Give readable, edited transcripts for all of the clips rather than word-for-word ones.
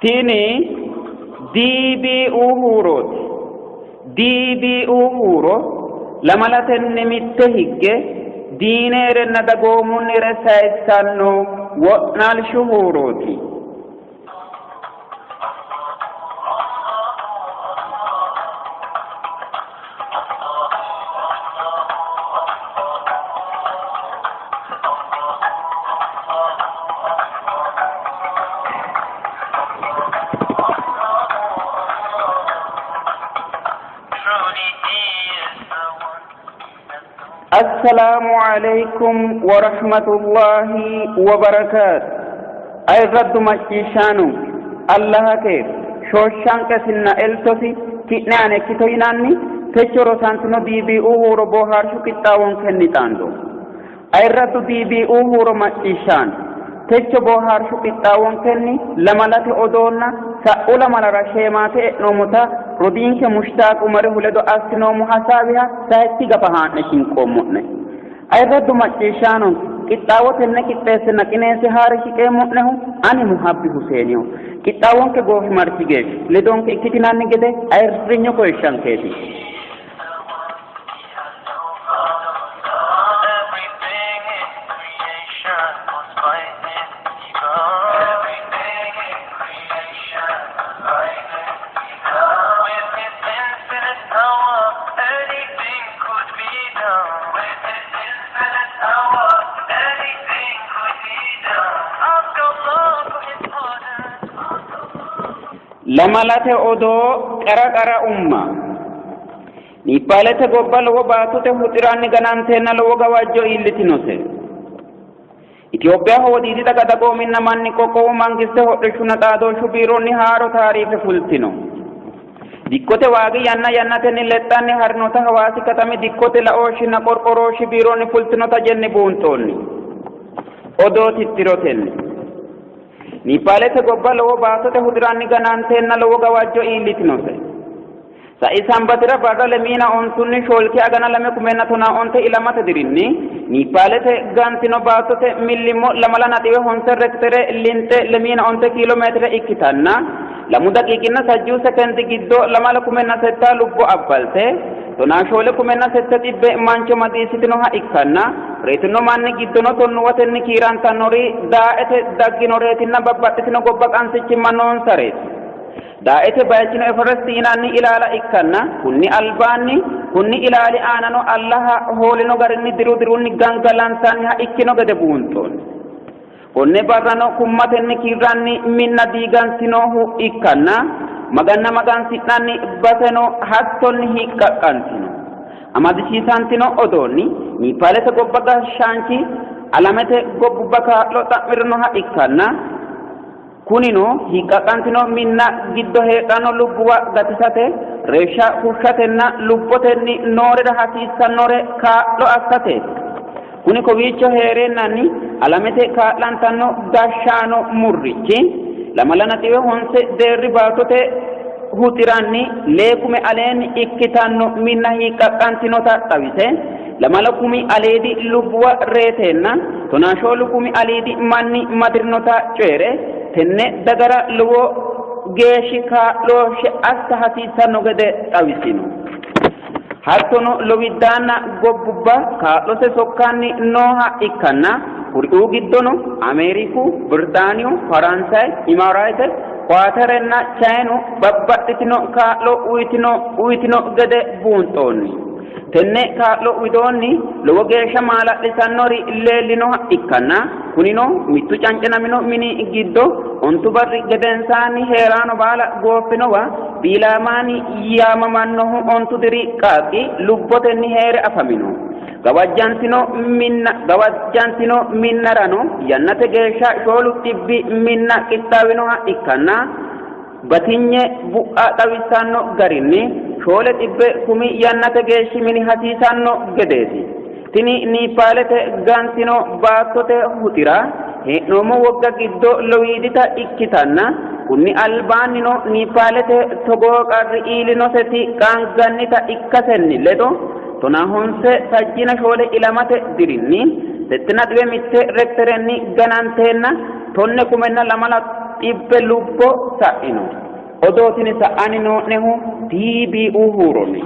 tini diibii uhuurooti. diibii uhuuro lamalatenni mitte higge diineerenna dagoomunnire sayisanno wo'naal shuhuurooti. السلام عليكم ورحمة الله وبركاته. أي رد مجيشانو الله كيف شوشان كسنا التوسي كناني كتويناني تجرو سانتنو بيبي اوهورو بوهار شو كتاوان كني تاندو. أي رد بيبي اوهورو مجيشان تجو بوهار شو كتاوان كني لملات أدونا سأولا ملارا شيماتي نومتا ردينك مشتاق عمره ولدو أسنو محاسابها سهتي غفهان نشين قومونه. أي رد مجيشانو كتاوة النكي تيسنا كنيسي هارشي كيمونه أني محبي حسينيو كتاوان كغوه مرسيجيش لدون كتنان نجده أي رنيو كويشان كيسي. lamalate odoo qara umma nippaalete gobba lowo baattote huxiraanni gananteenna lowo gawajjo iillitinose. Itoophiyaa hoodiidi daga dagoominna manni qoqqowu mangiste hodhishshunna xaadooshshu biironni haaro taariife fultino. dikkote waagi yannatenni lexxanni harinota hawaasi katami dikkote laooshshinna qorqorooshshi biironni fultinota jenne buunxoonni odoo tittirotenni. nippaalete gobba lowo baattote huxiraanni gananteenna lowo gawajjo iillitinose. sa'i sambatira barra lemiina ontunni shoolki agana 2011 ilamate dirinni nippaalete gantino baattote millimmo 2.9 rektere linte lemiina 9 kilomeetire ikkitanna lamu daqiiqinna sajjuu sekendi giddo 2.7 lubbo abbalte tonaa shoole 7 xibbe mancho madiisitinoha ikkanna reetino manni giddono tonnuwatenni kiirantannori daa'ete dagginoreetinna babbaxxitino gobba qansichimma noonsareeti. daa'ete baychino eforesti yinanni ilaala ikkanna kunni albaanni kunni ilaali aanano allaha hoolino garinni dirunni gangalantanniha ikkino gede buunxoonni. konne barrano kummatenni kiirranni minna diigantinohu ikkanna maganna magansi'nanni baseno hattonni hiqqaqqantino. amadisiisantino odoonni nippaalete gobba gashshaanchi alamete gobbubba kaa'lo xa'mirinoha ikkanna kunino hiqqaqqantino minna giddo heedhanno lubbuwa gatisate reeshsha fushshatenna lubbotenni noorira hasiissannore kaa'lo assateeti. kuni kowiicho heereennanni alamete kaa'lantanno gashshaano murrichi 2.9 deerri baattote huxiranni leekume aleenni ikkitanno minna hiqqaqqantinota xawise 2 aleedi lubbuwa reeteenna tonaashoo lukumi aliidi manni madirinota coyre tenne dagara lowo geeshshi kaa'looshshe assa hasiissanno gede xawisino. hattono lowiddaanna gobbubba kaa'lose sokkaanni nooha ikkanna kuri'uu giddono ameeriku birtaaniyu faransaay imaaraate kwaaterenna chaayinu babbaxxitino kaa'lo uyitino gede buunxoonni. tenne kaa'lo widoonni lowo geeshsha maala'lisannori leellinoha ikkanna kunino mittu cancanamino mini giddo ontu barri gedensaanni heeraano baala gooffinowa biilaamaani yaamamannohu ontu diri qaaqqi lubbotenni heere afamino. gawajjantino minnarano yannate geeshsha shoolu xibbi minna qixxaawinoha ikkanna batinye bu'aa xawissanno garinni shoole xibbe kumi yannate geeshshi mini hasiisanno gedeeti. tini nippaalete gantino baattote huxira hee'noommo wogga giddo lowiidita ikkitanna kunni albaannino nippaalete togoo qarri iilinoseti qaangannita ikkasenni ledo tonaa honse sajjina shoole ilamate dirinni 7.1 rekterenni gananteenna tonne kumenna ibbe lubbo sa'ino odootini sa'ani noo'nehu DBU huuronni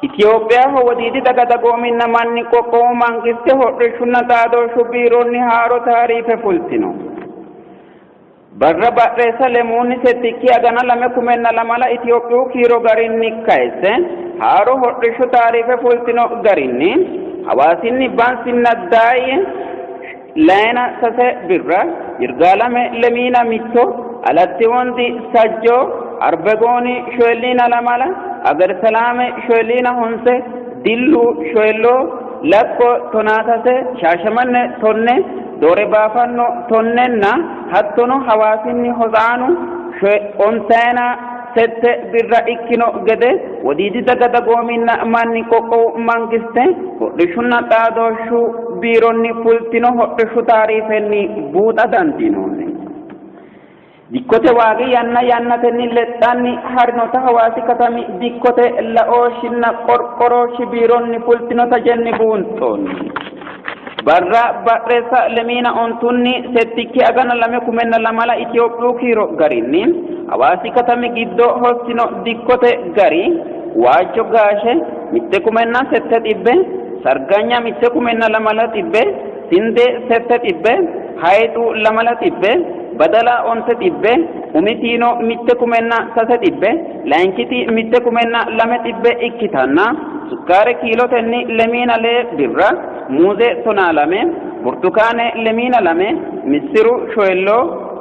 Ethiopia ho wadidi daga dagoominna manni qoqqowu mangiste hodhishshunna xaadooshshu biironni haaro taariife fultino barra badheessa lemuunni settikki agana 2002 Ethiopiyu kiiro garinni kayse haaro hodhishshu taariife fultino garinni hawaasinni bansinna daayi layina sase birra yirgaalame lemiina mitto alatti wondi sajjo arbegooni shoyliina lamala agar salame shoylina honse dillu shoylo lakko tonatase shashamanne tonne dore baafanno tonnenna hattono hawaasinni hosaanu onsayna sette birra ikkino gede wadiidi daga dagoominna manni qoqqowu mangiste hodhishshunna xaadooshshu biironni fultino hodhishshu taariifenni buuxa dandiinoonni dikkote waagi yannatenni lexxanni harnota hawaasi katami dikkote laooshinna qorqorooshi biironni fultinota jenni buunxoonni barra badheessa lemiina ontunni settikki agana 2002 Ethiopiyu kiiro garinni hawaasi katami giddo hossino dikkote gari waajjo gaashe 1700 sarganya 1200 sinde 700 hayxu 200 badala onse tibbe umitino mitte kumenna sase tibbe lainkiti mitte kumenna lame tibbe ikkitanna sukkare kiilotenni lemiina le birra muuze tonaalame burtukaane lemiina lame missiru shoylo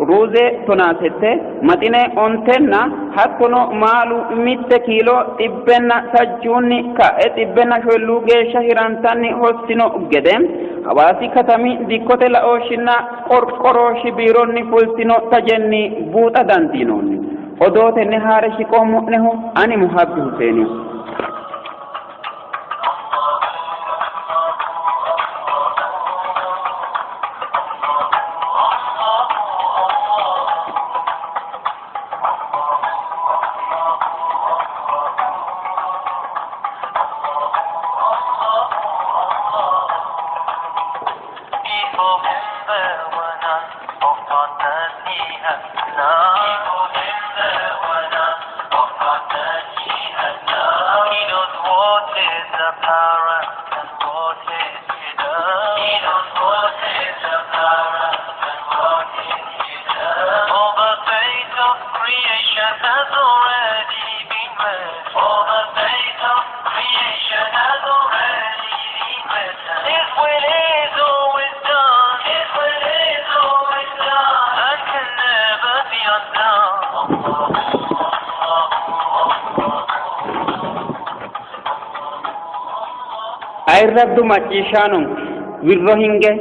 ruuze tonaasette maxine ontenna hattono maalu mitte kiilo tibbenna sajjuunni ka'e tibbenna shoyluu geeshsha hirantanni hossino gede hawaasi katami dikkote laooshinna qorqorooshi biironni fultino tajenni buuxa dandiinoonni odootenne haare shiqoommo'nehu ani Muhabbi Huseeni Ayrabdu macciishaanun wirro hinge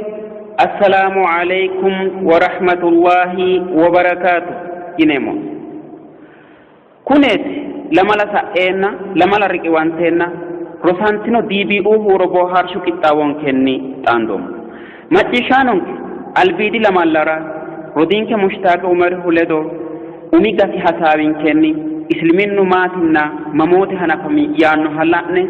assalaamu alaykum wa rahmatullahi wa barakaatu inemo kuneeti lamala sa'eenna lamala riqiwanteenna rosantino DBU huuro boohaarshu qixxaawonkenni xaandoom macciishaanun albiidi lamallara rodinke mushtaaqe umar huledo umi gati hasaawinkenni isliminnu maatinna mamoote hanafami yaanno halla'ne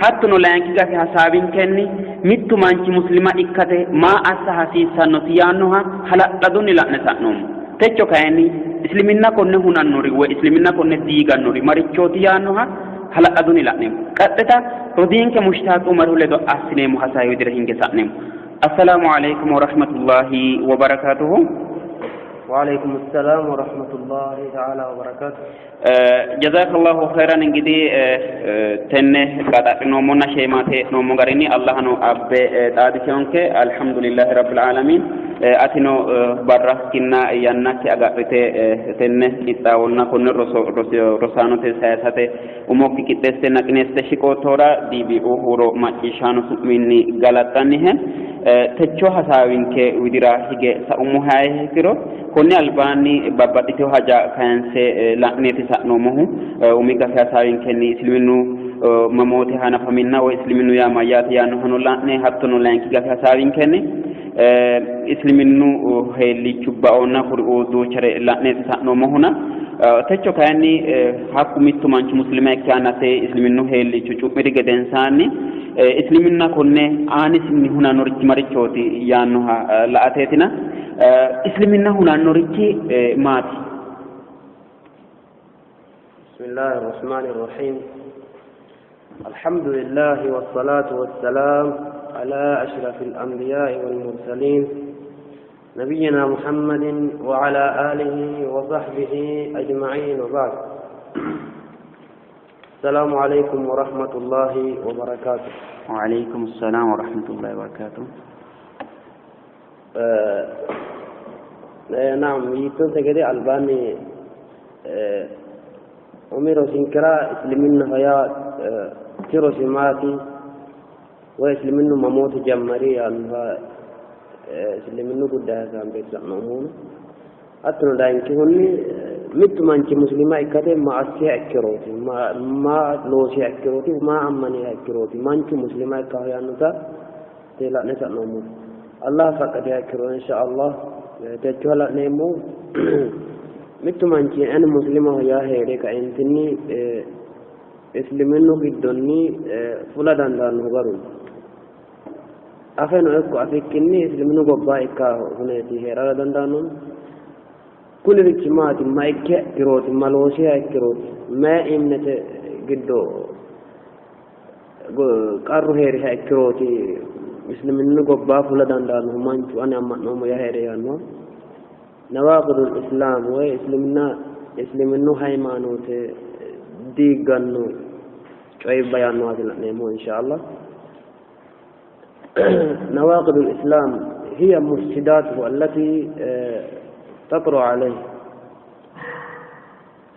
hattono laanki gati hasaawinkenni mittu manchi muslima ikkate maa assa hasiissannoti yaannoha hala'ladunni la'ne sa'noommo techo kayinni isliminna konne hunannori woy isliminna konne diigannori marichooti yaannoha hala'ladunni la'neemmo qaxxeta rodiinke mushtaaqi umaru ledo assineemmo hasaawidira hinge sa'neemmo assalaamu alaykum wa rahmatullahi wa barakatuhu وعليكم السلام ورحمة الله تعالى وبركاته. جزاك الله خيرا انجدي تنه قد نومنا شيماته نومو غريني الله نو اب تاديشونك الحمد لله رب العالمين اتنو برا كنا يانك اغاته تنه يتاولنا كن رسانو تساسته اموكي كتست نكنست شيكو تورا دي بي اوهورو ماچيشانو سميني غلطاني هن تچو حساوينك وديرا هيگه سامو هاي كيرو konni albani babbaxiteo haja kaanse la'neeti sa'noomohu umiga fiasawin kenni isliminu mamoote hanafaminna wo isliminu yaa mayyaate yaanno hano la'ne hattono laanki gafiasawin kenni إسلامينو هيلي تبعونا فرؤودو شرع لعنة سانو مهنا تجو كاني حكومة مانش مسلمة كانت إسلامينو هيلي تشوف مريك دنساني إسلامينا كونه آنس من هنا نورك مريكوتي يانوها لأتيتنا إسلامينا هنا نورك مات. بسم الله الرحمن الرحيم. الحمد لله والصلاة والسلام على أشرف الأنبياء والمرسلين نبينا محمد وعلى آله وصحبه أجمعين وبعد. السلام عليكم ورحمة الله وبركاته. وعليكم السلام ورحمة الله وبركاته. نعم يكون تجري ألباني أمير سنكرا إسلامنا هيا تيرو سماتي وإسلامنا مموت جمري أنها إسلامنا قد هذا بيت نمون أتنا داين كهوني مت مانك مسلمة إكتة ما أسيا أكروتي ما لوسي أكروتي ما أمني أكروتي مانك مسلمة كهيا نتا تلا نتا نمون الله فقد أكرو إن شاء الله تجوال نمو مت مانك أنا مسلمة يا هيرك أنتني إسلامنا قدني فلان دان هبارون أفن أكو أفكني إسلامنا قبائك هنا تهرا دان دانون كل رجمات ما يكروت ما لوسيا يكروت ما إمنة قدو قارو هيري يكروتي إسلامنا قبائك فلان دان همانشو أنا أما نوم يا هيري أنو نواقض الإسلام وإسلامنا هايمانوت ديغانو شوي بيان هذا نيمو إن شاء الله. نواقض الإسلام هي مفسداته التي تطرأ عليه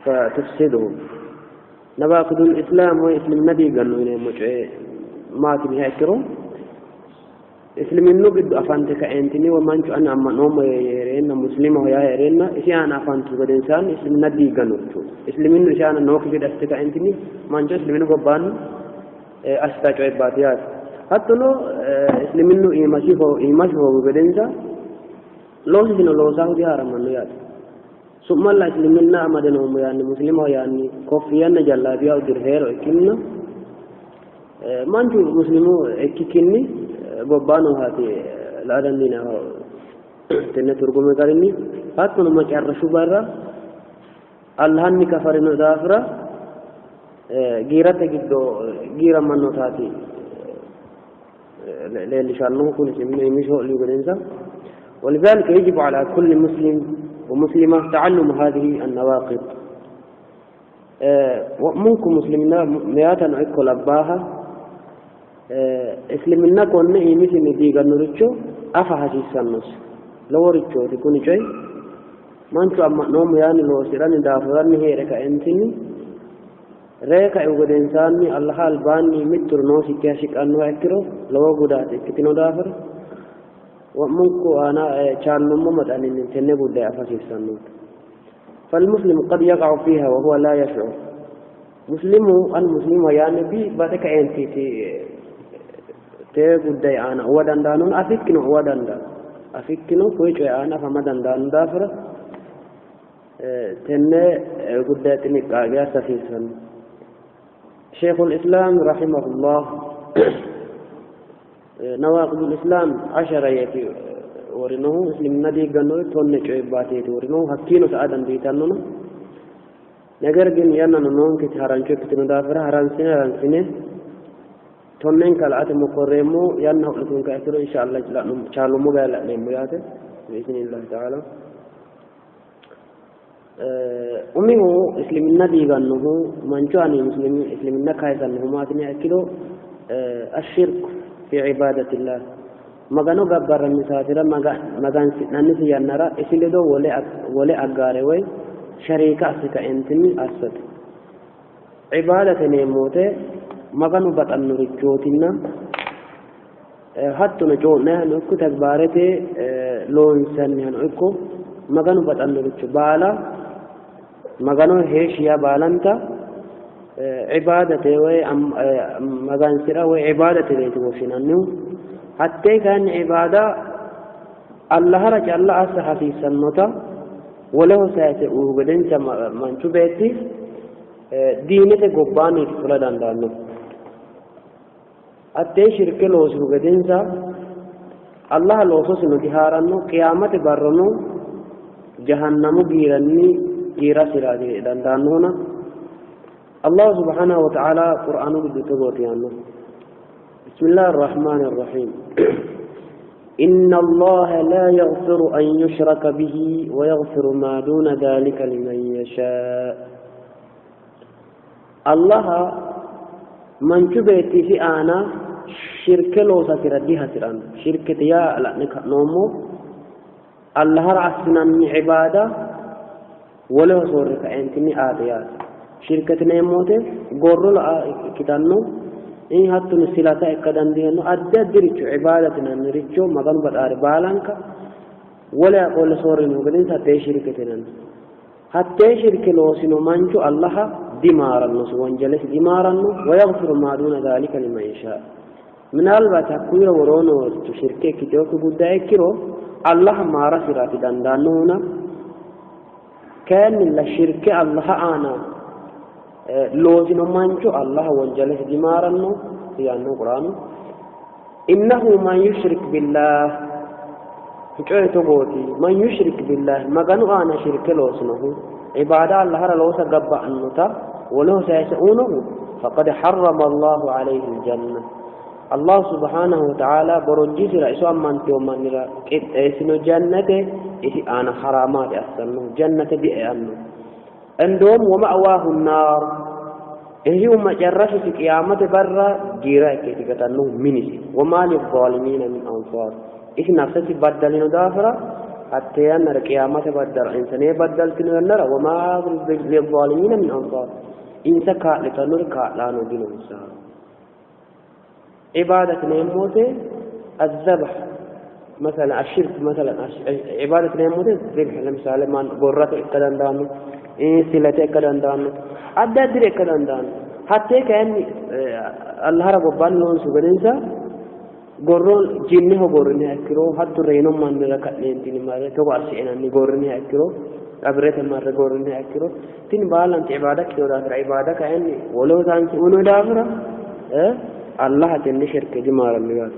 فتفسده. نواقض الإسلام وإسلام النبي قالوا نيمو شوي ما تبي هكرو إسلام النبي أفانتك أنتني ومانشو أنا أما نوم يرين مسلم ويا يرين إشي أنا أفانتو قد إنسان إسلام النبي قالوا إسلام النبي إشي أنا نوك قد أستك أنتني مانشو إسلام النبي قبان أستك عباديات حتى لو إسلام النبي إيماشفه قد إنسان لو سينو لو ساهو دي هارم منو ثم الله إسلام النبي أمدنهم يعني مسلم يعني كوفيان جلابيا ودرهير وإكلنا مانشو مسلمو إكيكيني بابانو هاتي الأذن دينا تنة ترجم كارني هاتون ما كار شوبارا اللهني كفرنا دافرا غيرة تجدو غيرة منو هاتي للشانو كون اسمه مشو ليغنزا ولذلك يجب على كل مسلم ومسلمة تعلم هذه النواقض. ومنكم مسلمين مئات عكوا لباها إسلامنا كونه إيميس نديغا نوريتشو أفحاشي سنوس لو ريتشو تكوني شيء ما أنتو أما نوم يعني لو سيراني دافراني هي ركا أنتني ركا يوجد إنساني الله الباني متر نوسي كاشك أنو أكرو لو قدات كتنو دافر ومنكو أنا شان نمومت أن نتنبو دي أفحاشي سنوس فالمسلم قد يقع فيها وهو لا يشعر المسلم يا نبي باتك أنتي تقول أنا ودان دانون أفكنو ودان دان أفكنو كويش أنا فمدان دان دافر تنة قدتني كاجا سفيسا. شيخ الإسلام رحمه الله نواقض الإسلام 10 يأتي ورنه مسلم ندي جنو تون شعباتي ورنه حكينو سعدان بيتانونا نجرجن يانا نون كتهرانشو كتنو دافر هرانسينه تونين كالعات مقرمو يانه لكم كأثر إن شاء الله شالو مقالة لمبياته بإذن الله تعالى. أمه إسلام النبي قالنه من جاني مسلم إسلام النكايس أنه ما تني أكله الشرك في عبادة الله ما كانوا قبر المسافرة ما كان ننسي النرا إسلدو ولا أجاري شريكة سكأنتني أسد عبادة نيموته maganu baxanno richotina hattono co'naano ikko tagbaarete loonsannihano ikko maganu baxanno richo baala maganu heeshiya baalanta cibaadate way magansira way cibaadate leeti woshinannihu hattee kan cibaada الله رجع الله أصح في سنة وله سيأتي وبدين من شبهتي دينة قباني فلا داندانو أتى شرك لوس وبدين الله لوسوس نجهارنو قيامة برنو جهنم جيرني جيرا سرادي داندانونا الله سبحانه وتعالى قرآن بدتوتيانو بسم الله الرحمن الرحيم إن الله لا يغفر أن يشرك به ويغفر ما دون ذلك لمن يشاء الله من شبهتي في أنا شرك لو سكرديها سران شركة يا لأنك نومو الله رأسنا من عبادة وله صورك أنتني آديات شركة نيموتي قرر كتانو إن هاتو نسلاتا إكدان دينو أدى دريتو عبادتنا نريتو مغان بدار بالانك ولا يقول صوري نوغدين حتى شركتنا حتى شركة لوسنو منجو الله دمارا نسو وانجلس دمارا ويغفر ما دون ذلك لمن يشاء من البتا كوير ورونو تشركة كتوك بدا يكيرو الله ما رسرات داندانونا كان من الشركة الله آنا لوزن منجو الله وانجله دمارنو في القرآن إنه من يشرك بالله من يشرك بالله ما كانوا أنا شرك لوزنه عبادة الله لوسا قبع النتا ولو سيسؤونه فقد حرم الله عليه الجنة الله سبحانه وتعالى برجيس رئيسو أمان تومان اسنو جنة إذا أنا حرامات أسنو جنة بأنه عندهم ومأواه النار إيه وما جرس في قيامة برا جيرا كي تكتنو منسي وما للظالمين من أنصار إيه نفسي بدلين دافرة حتى أن القيامة بدل إنسان بدل تنور وما للظالمين من أنصار إنسان كاتلتنور كاتلانو دينو إنسان عبادة نيموتي الذبح مثلا الشرك مثلا عبادة نيموتي الذبح لمثال من قرة إكدان دانو سلة كدان دان أدى دري كدان دان حتى كأن الله رب بالون سبحانه قرون جنه قرني أكرو حتى رينو من ركعتين تين مرة توارسينا ني قرني أكرو أبرة مرة قرني أكرو تين بالان عبادة كيو دافر عبادة كأن ولو كان كونو دافر الله تنشر كجمار اللغات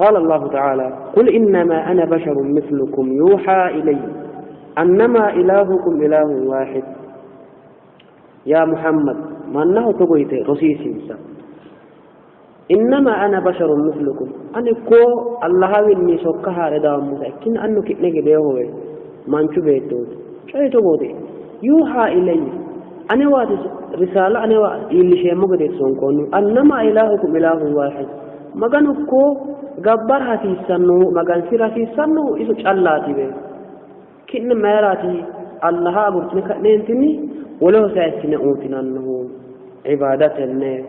قال الله تعالى قل إنما أنا بشر مثلكم يوحى إلي أنما إلهكم إله واحد يا محمد ما أنه تقويت رسيسي إنما أنا بشر مثلكم أنا كو الله وإني سوكها ردام متأكين أنه كتنك بيهوه ما أنشو بيتوت شاي تقوتي يوحى إلي أنا وادي رسالة أنا وادي اللي شيء مقدر سونكوني أنما إلهكم إله واحد ما كانوا كو قبرها في السنو ما كان سيرها في السنو إسوش الله تبيه كن ما يراتي الله أبرتنك ننتني ولو سأسنا أوتنا أنه عبادة النار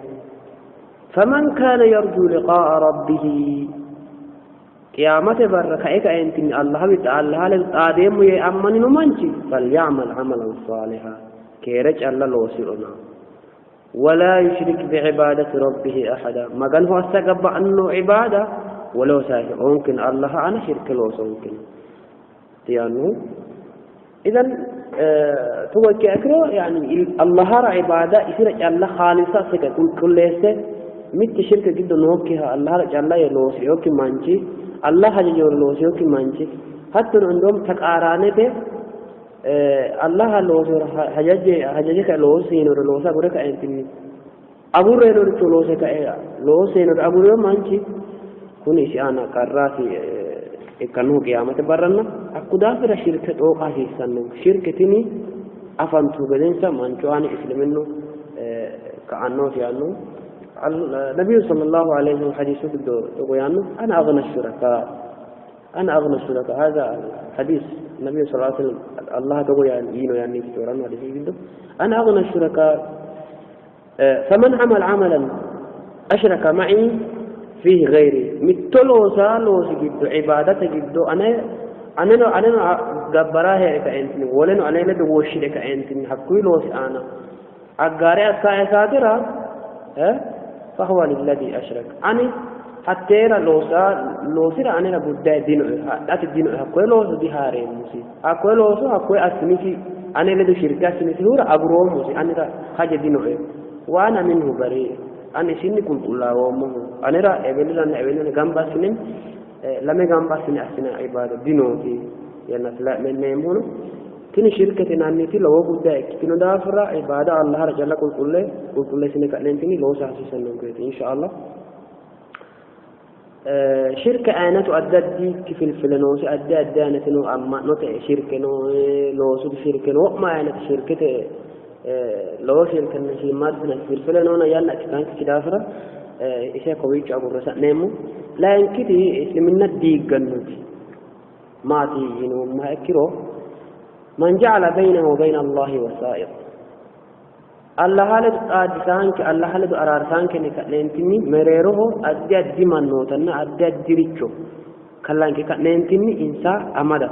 فمن كان يرجو لقاء ربه قيامة برك إيك أنتني الله تعالى هل آدم يأمن نمانشي فليعمل عملا صالحا كيرج الله لوسعنا ولا يشرك بعبادة ربه أحدا ما كان هو استقب أنه عبادة ولو سأسنا ممكن الله أنا شرك لوس ممكن يعني إذن توجه أكره يعني الله رأى عبادة يصير الله خالصة سكت كل شيء ميت شركة جدا نوكيها الله رأى الله يلوس يوكي مانشي الله هجي يلوس يوكي مانشي حتى عندهم تكارانة الله لوس هجي كلوس ينور لوس أقولك أنتني أبو رينور تلوس كأي لوس ينور أبو رينور مانشي كوني شأنا كراسي كانوا قيامة برنا أكو دافر شركة أوقات يسنو شركتني أفهمتوا بدنسا من جوان إسلامنا كأنه يعني النبي صلى الله عليه وسلم حديثه يقول أنا أغنى الشركاء هذا حديث النبي صلى الله عليه وسلم الله تقول يعني في القرآن هذا شيء أنا أغنى الشركاء فمن عمل عملا أشرك معي فيه غيري مثلو سالوس جد عبادة جد أنا جبراه كأنتني ولن أنا ندوشي كأنتني حكوي لوس أنا أجاري أسكاي سادرا فهو للذي أشرك أنا hatteera loosira anera guddaa dino ati dino hakkoe looso di haareemmusi hakkoe looso hakkoe assinisi ane ledo shirka assinisi hura aguroommusi anera haja dinoe waana minhu bari ani isinni qulqullaawommohu anera ebelirana gamba assinen lame gamba assine assina ibaada dinooti yanna menneemmono tini shirkete nanniti lowo guddaa ikkitino daafira ibaada allahara calla qulqulleessine ka'neentini loosa hasiissannonkeeti insha allah شركة أنا تؤدي في الفلانوس أدى أنا تنو أما نوت شركة نو لو سود شركة نو ما أنا شركة لو شركة نشي ما تنا في الفلانونا يلا كان كده فرا إيش كويس أقول رأس نمو لا يمكن إسلامنا ديجنوت ما تيجينو ما أكيرو من جعل بينه وبين الله وسائط الله هذا أدسانك الله هذا أرارسانك نكلنتني مريره أدي منوتنا أدي ريتشو كلانك كلنتني إنسان أمدا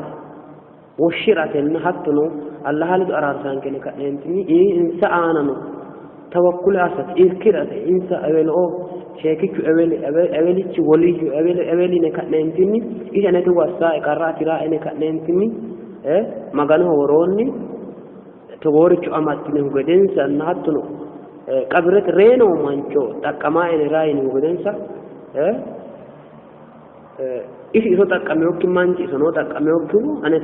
وشرة حتى الله هذا أرارسانك نكلنتني إنسان أنا توكل أسد إذكرة إنسان أول أو شيكك أول ولي أول نكلنتني إذا نتوى السائق الراتي نكلنتني ما قالوا وروني تغورك أماتني وجدنسا نهتنو قبرت رينو مانشو تكما إن راين وجدنسا إيش إذا تكملوك مانشي سنو تكملوك أنا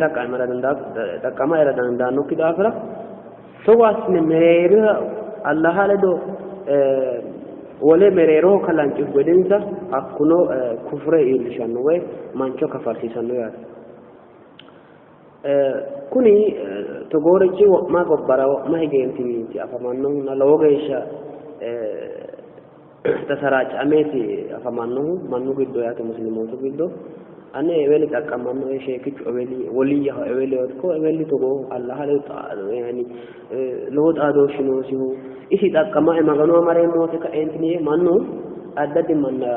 تكما إلى دندانو كده أفرا سواسن مرير الله هذا ولا مريرو كلانشو وجدنسا أكونو كفر إلشانوه مانشو كفارسي سنوه kuni togorichi ma gobbara ma higeentiniti afamanno na lowo geeshsha tasaraacameti afamanno mannu giddo yaate muslimootu giddo ane eweli xaqqamanno sheekichu eweli woliyaho eweli otko eweli togo allah yani lowo xaadooshinosihu isi xaqqama maganu amareemoote kaentini mannu addaddi manna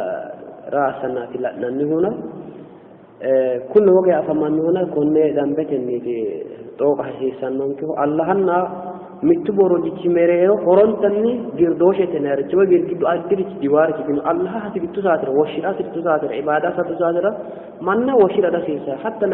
raasannaati la'nannihuna كل وجه أفهمنا كنا دمبتني في طوق حسيسان نمكه الله هنا متبورو جيميرو قرن تني جردوشة تنار جوا جردو أدري جوار كذي الله هذي بتوزاتر وشيرات بتوزاتر عبادة بتوزاتر منا وشيرات سيسا حتى